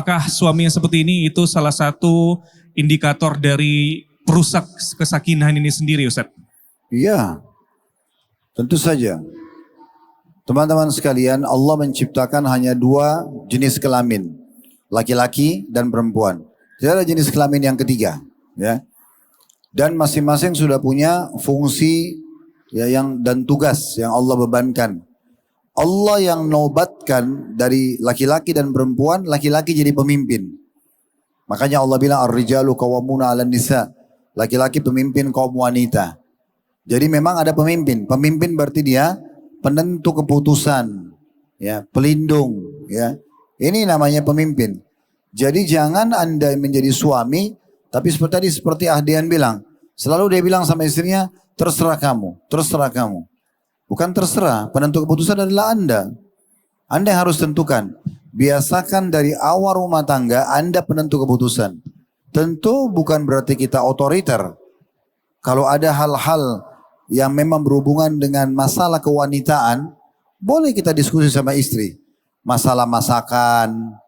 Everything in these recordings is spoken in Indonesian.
apakah suami yang seperti ini itu salah satu indikator dari perusak kesakinahan ini sendiri, Ustaz? Iya, tentu saja. Teman-teman sekalian, Allah menciptakan hanya dua jenis kelamin, laki-laki dan perempuan. Tidak ada jenis kelamin yang ketiga, ya. Dan masing-masing sudah punya fungsi ya dan tugas yang Allah bebankan. Allah yang nobatkan dari laki-laki dan perempuan, laki-laki jadi pemimpin. Makanya Allah bilang ar-rijalu qawwamuna 'alan nisa. Laki-laki pemimpin kaum wanita. Jadi memang ada pemimpin. Pemimpin berarti dia penentu keputusan, ya, pelindung, ya. Ini namanya pemimpin. Jadi jangan Anda menjadi suami, tapi seperti Ahdian bilang, selalu dia bilang sama istrinya, terserah kamu, terserah kamu. Bukan terserah, penentu keputusan adalah Anda. Anda yang harus tentukan. Biasakan dari awal rumah tangga Anda penentu keputusan. Tentu bukan berarti kita otoriter. Kalau ada hal-hal yang memang berhubungan dengan masalah kewanitaan, boleh kita diskusi sama istri. Masalah masakan,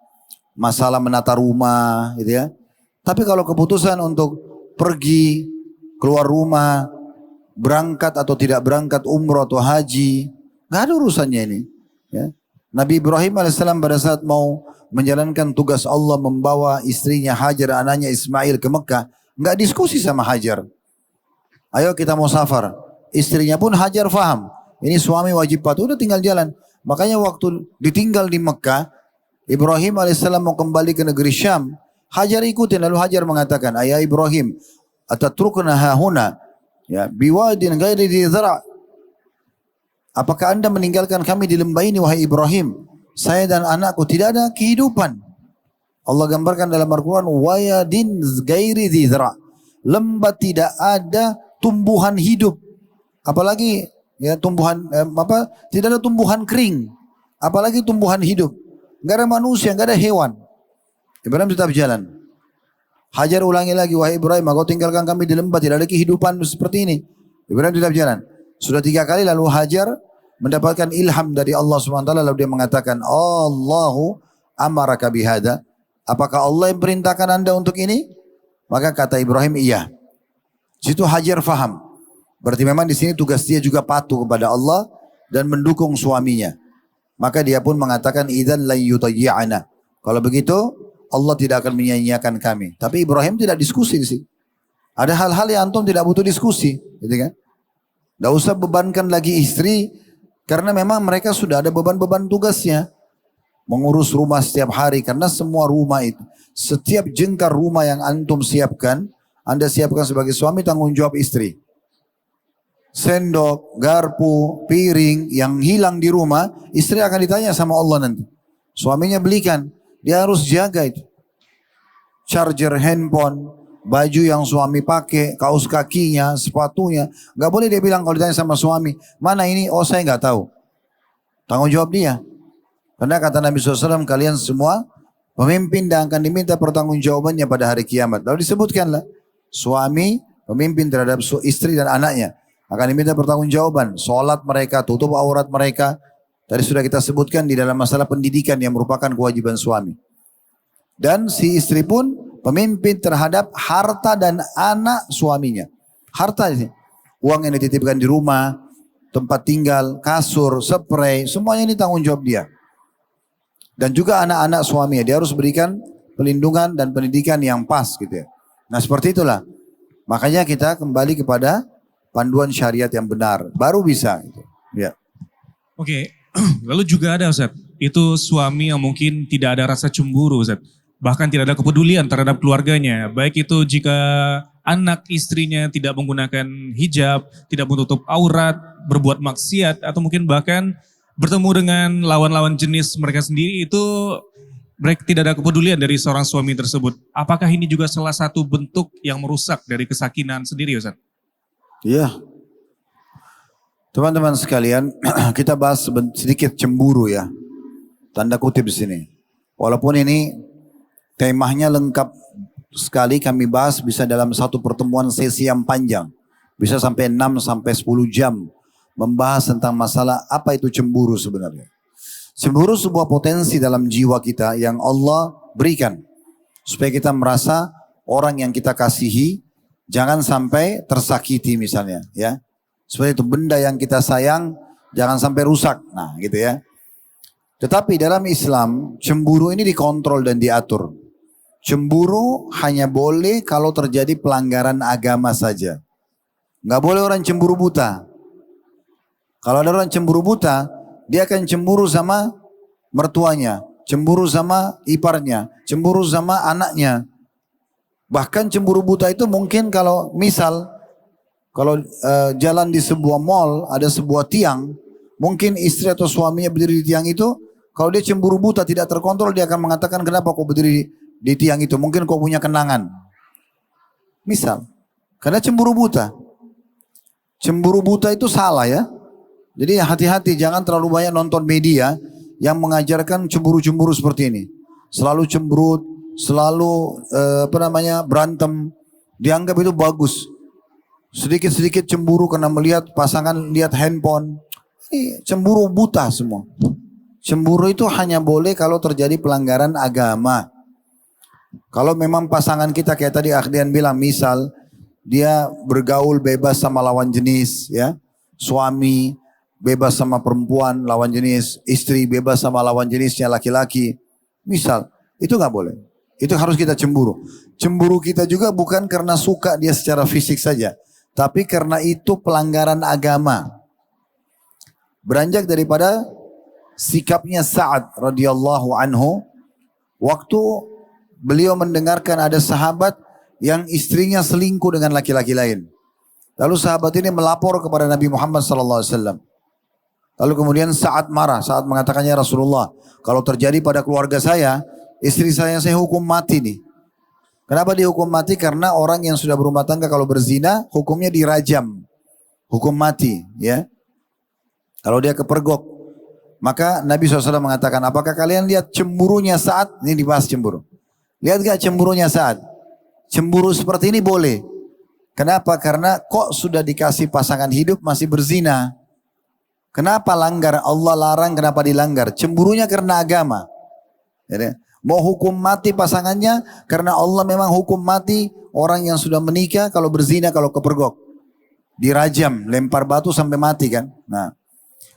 masalah menata rumah, gitu ya. Tapi kalau keputusan untuk pergi, keluar rumah, berangkat atau tidak berangkat umroh atau haji, nggak ada urusannya ini. Ya. Nabi Ibrahim alaihissalam pada saat mau menjalankan tugas Allah membawa istrinya Hajar, anaknya Ismail ke Mekah, nggak diskusi sama Hajar. Ayo kita mau safar. Istrinya pun Hajar faham. Ini suami wajib patuh, udah tinggal jalan. Makanya waktu ditinggal di Mekah, Ibrahim alaihissalam mau kembali ke negeri Syam, Hajar ikutin. Lalu Hajar mengatakan, ayah Ibrahim, atatrukna hahuna, ya, biwadin ghairi dhi zara'. Apakah anda meninggalkan kami di lembah ini wahai Ibrahim? Saya dan anakku tidak ada kehidupan. Allah gambarkan dalam Al-Quran, wayadin ghairi dhi zara'. Lembah tidak ada tumbuhan hidup. Apalagi ya tumbuhan tidak ada tumbuhan kering. Apalagi tumbuhan hidup. Enggak ada manusia, enggak ada hewan. Ibrahim tetap jalan. Hajar ulangi lagi, wahai Ibrahim, kau tinggalkan kami di lembah, tidak ada kehidupan seperti ini. Ibrahim tetap jalan. Sudah 3 kali lalu Hajar mendapatkan ilham dari Allah SWT, lalu dia mengatakan, Allahu amaraka bihada. Apakah Allah yang perintahkan anda untuk ini? Maka kata Ibrahim, iya. Situ Hajar faham. Berarti memang di sini tugas dia juga patuh kepada Allah dan mendukung suaminya. Maka dia pun mengatakan, idzan la yutayyi'ana. Kalau begitu, Allah tidak akan menyia-nyiakan kami. Tapi Ibrahim tidak diskusi di sini. Ada hal-hal yang antum tidak butuh diskusi, gitu kan? Tidak usah bebankan lagi istri, karena memang mereka sudah ada beban-beban tugasnya. Mengurus rumah setiap hari, karena semua rumah itu, setiap jengkar rumah yang antum siapkan, anda siapkan sebagai suami, tanggung jawab istri. Sendok, garpu, piring yang hilang di rumah, istri akan ditanya sama Allah nanti. Suaminya belikan, dia harus jaga itu. Charger handphone, baju yang suami pakai, kaos kakinya, sepatunya. Gak boleh dia bilang kalau ditanya sama suami, mana ini? Oh saya gak tahu. Tanggung jawab dia. Karena kata Nabi SAW, kalian semua pemimpin dan akan diminta pertanggungjawabannya pada hari kiamat. Lalu disebutkanlah, suami pemimpin terhadap istri dan anaknya. Akan diminta pertanggungjawaban. Sholat mereka, tutup aurat mereka. Tadi sudah kita sebutkan di dalam masalah pendidikan yang merupakan kewajiban suami. Dan si istri pun pemimpin terhadap harta dan anak suaminya. Harta ini, uang yang dititipkan di rumah, tempat tinggal, kasur, spray, semuanya ini tanggung jawab dia. Dan juga anak-anak suaminya, dia harus berikan pelindungan dan pendidikan yang pas gitu ya. Nah seperti itulah. Makanya kita kembali kepada panduan syariat yang benar, baru bisa. Gitu. Ya. Oke, lalu juga ada Ustaz, itu suami yang mungkin tidak ada rasa cemburu Ustaz. Bahkan tidak ada kepedulian terhadap keluarganya. Baik itu jika anak istrinya tidak menggunakan hijab, tidak menutup aurat, berbuat maksiat, atau mungkin bahkan bertemu dengan lawan-lawan jenis mereka sendiri, itu mereka tidak ada kepedulian dari seorang suami tersebut. Apakah ini juga salah satu bentuk yang merusak dari kesakinan sendiri Ustaz? Iya. Teman-teman sekalian, kita bahas sedikit cemburu ya. Tanda kutip di sini. Walaupun ini temanya lengkap sekali, kami bahas bisa dalam satu pertemuan sesi yang panjang. Bisa sampai 6 sampai 10 jam membahas tentang masalah apa itu cemburu sebenarnya. Cemburu sebuah potensi dalam jiwa kita yang Allah berikan. Supaya kita merasa orang yang kita kasihi jangan sampai tersakiti misalnya, ya. Seperti itu, benda yang kita sayang jangan sampai rusak. Nah, gitu ya. Tetapi dalam Islam, cemburu ini dikontrol dan diatur. Cemburu hanya boleh kalau terjadi pelanggaran agama saja. Nggak boleh orang cemburu buta. Kalau ada orang cemburu buta, dia akan cemburu sama mertuanya, cemburu sama iparnya, cemburu sama anaknya. Bahkan cemburu buta itu mungkin kalau misal, kalau jalan di sebuah mall, ada sebuah tiang, mungkin istri atau suaminya berdiri di tiang itu, kalau dia cemburu buta tidak terkontrol, dia akan mengatakan, kenapa kau berdiri di tiang itu? Mungkin kau punya kenangan. Misal, karena cemburu buta. Cemburu buta itu salah ya. Jadi hati-hati, jangan terlalu banyak nonton media yang mengajarkan cemburu-cemburu seperti ini. Selalu cemberut, selalu berantem, dianggap itu bagus. Sedikit-sedikit cemburu karena melihat pasangan lihat handphone. Ini cemburu buta semua. Cemburu itu hanya boleh kalau terjadi pelanggaran agama. Kalau memang pasangan kita kayak tadi Akhdian bilang, misal dia bergaul bebas sama lawan jenis, ya, suami bebas sama perempuan lawan jenis, istri bebas sama lawan jenisnya laki-laki, misal, itu nggak boleh. Itu harus kita cemburu. Cemburu kita juga bukan karena suka dia secara fisik saja, tapi karena itu pelanggaran agama. Beranjak daripada sikapnya Sa'ad radhiyallahu anhu, waktu beliau mendengarkan ada sahabat yang istrinya selingkuh dengan laki-laki lain. Lalu sahabat ini melapor kepada Nabi Muhammad SAW. Lalu kemudian Sa'ad marah, Sa'ad mengatakannya, Rasulullah, kalau terjadi pada keluarga saya, istri saya hukum mati nih. Kenapa dihukum mati? Karena orang yang sudah berumah tangga kalau berzina, hukumnya dirajam. Hukum mati, ya. Kalau dia kepergok. Maka Nabi SAW mengatakan, apakah kalian lihat cemburunya Sa'ad? Ini dibahas cemburu. Lihat gak cemburunya Sa'ad? Cemburu seperti ini boleh. Kenapa? Karena kok sudah dikasih pasangan hidup masih berzina. Kenapa langgar? Allah larang, kenapa dilanggar? Cemburunya karena agama. Jadi, mau hukum mati pasangannya karena Allah memang hukum mati orang yang sudah menikah kalau berzina, kalau kepergok. Dirajam, lempar batu sampai mati kan. Nah,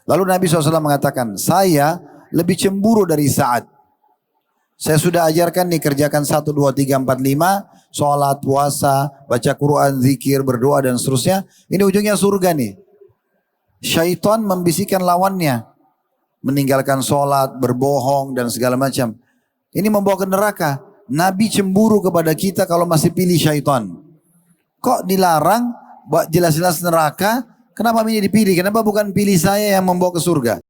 lalu Nabi SAW mengatakan, saya lebih cemburu dari Sa'ad. Saya sudah ajarkan nih, kerjakan 1, 2, 3, 4, 5. Sholat, puasa, baca Quran, zikir, berdoa dan seterusnya. Ini ujungnya surga nih. Syaitan membisikkan lawannya. Meninggalkan sholat, berbohong dan segala macam. Ini membawa ke neraka. Nabi cemburu kepada kita kalau masih pilih syaitan. Kok dilarang? Jelas-jelas neraka. Kenapa ini dipilih? Kenapa bukan pilih saya yang membawa ke surga?